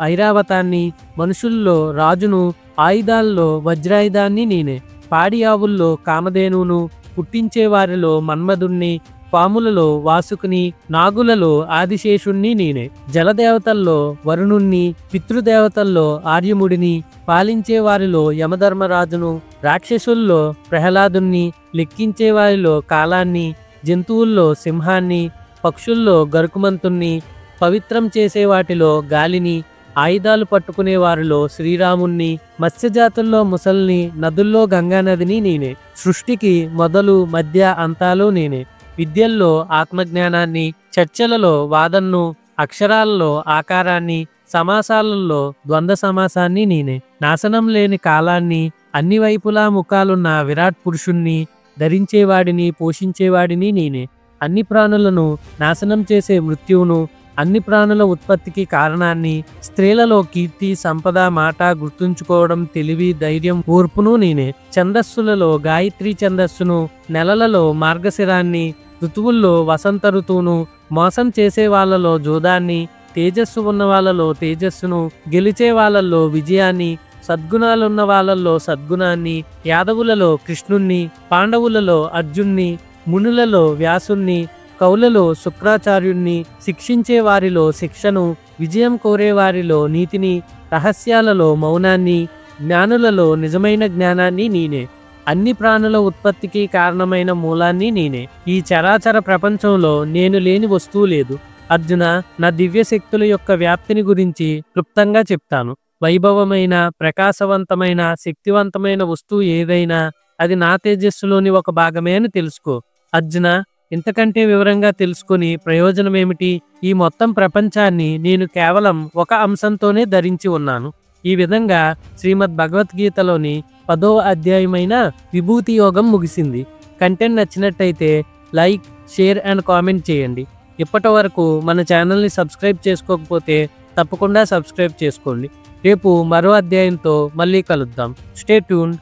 ఐరావతాన్ని, మనుషుల్లో రాజును, ఆయుధాల్లో వజ్రాయుధాన్ని నేనే. పాడి ఆవుల్లో కామధేనువును, పుట్టించేవారిలో మన్మధుణ్ణి, పాములలో వాసుకుని, నాగులలో ఆదిశేషుణ్ణి నేనే. జలదేవతల్లో వరుణుణ్ణి, పితృదేవతల్లో ఆర్యముడిని, పాలించేవారిలో యమధర్మరాజును, రాక్షసుల్లో ప్రహ్లాదుణ్ణి, లెక్కించేవారిలో కాలాన్ని, జంతువుల్లో సింహాన్ని, పక్షుల్లో గరుకుమంతుణ్ణి, పవిత్రం చేసే వాటిలో గాలిని, ఆయుధాలు పట్టుకునే వారిలో శ్రీరాముణ్ణి, మత్స్యజాతుల్లో ముసల్ని, నదుల్లో గంగానదిని నేనే. సృష్టికి మొదలు మధ్య అంతాలు నేనే. విద్యల్లో ఆత్మజ్ఞానాన్ని, చర్చలలో వాదన్ను, అక్షరాలలో ఆకారాన్ని, సమాసాలలో ద్వంద్వ సమాసాన్ని నేనే. నాశనం లేని కాలాన్ని, అన్ని వైపులా ముఖాలున్న విరాట్ పురుషుణ్ణి, ధరించేవాడిని, పోషించేవాడిని నేనే. అన్ని ప్రాణులను నాశనం చేసే మృత్యువును, అన్ని ప్రాణుల ఉత్పత్తికి కారణాన్ని, స్త్రీలలో కీర్తి, సంపద, మాట, గుర్తుంచుకోవడం, తెలివి, ధైర్యం, ఓర్పును నేనే. ఛందస్సులలో గాయత్రి ఛందస్సును, నెలలలో మార్గశిరాన్ని, ఋతువుల్లో వసంత ఋతువును, మోసం చేసే వాళ్ళలో జోదాన్ని, తేజస్సు ఉన్న వాళ్ళలో తేజస్సును, గెలిచే వాళ్ళల్లో విజయాన్ని, సద్గుణాలున్న వాళ్ళల్లో సద్గుణాన్ని, యాదవులలో కృష్ణుణ్ణి, పాండవులలో అర్జున్ని, మునులలో వ్యాసుణ్ణి, కౌలలో శుక్రాచార్యుణ్ణి, శిక్షించే వారిలో శిక్షను, విజయం కోరేవారిలో నీతిని, రహస్యాలలో మౌనాన్ని, జ్ఞానులలో నిజమైన జ్ఞానాన్ని నేనే. అన్ని ప్రాణుల ఉత్పత్తికి కారణమైన మూలాన్ని నేనే. ఈ చరాచర ప్రపంచంలో నేను లేని వస్తువు లేదు. అర్జున, నా దివ్యశక్తుల యొక్క వ్యాప్తిని గురించి క్లుప్తంగా చెప్తాను. వైభవమైన, ప్రకాశవంతమైన, శక్తివంతమైన వస్తువు ఏదైనా అది నా తేజస్సులోని ఒక భాగమే అని తెలుసుకో. అర్జున, ఇంతకంటే వివరంగా తెలుసుకొని ప్రయోజనమేమిటి? ఈ మొత్తం ప్రపంచాన్ని నేను కేవలం ఒక అంశంతోనే ధరించి ఉన్నాను. ఈ విధంగా శ్రీమద్ భగవద్గీతలోని 10వ అధ్యాయమైన విభూతి యోగం ముగిసింది. కంటెంట్ నచ్చినట్టయితే లైక్, షేర్ అండ్ కామెంట్ చేయండి. ఇప్పటి వరకు మన ఛానల్ని సబ్స్క్రైబ్ చేసుకోకపోతే తప్పకుండా సబ్స్క్రైబ్ చేసుకోండి. రేపు మరో అధ్యాయంతో మళ్ళీ కలుద్దాం. Stay tune.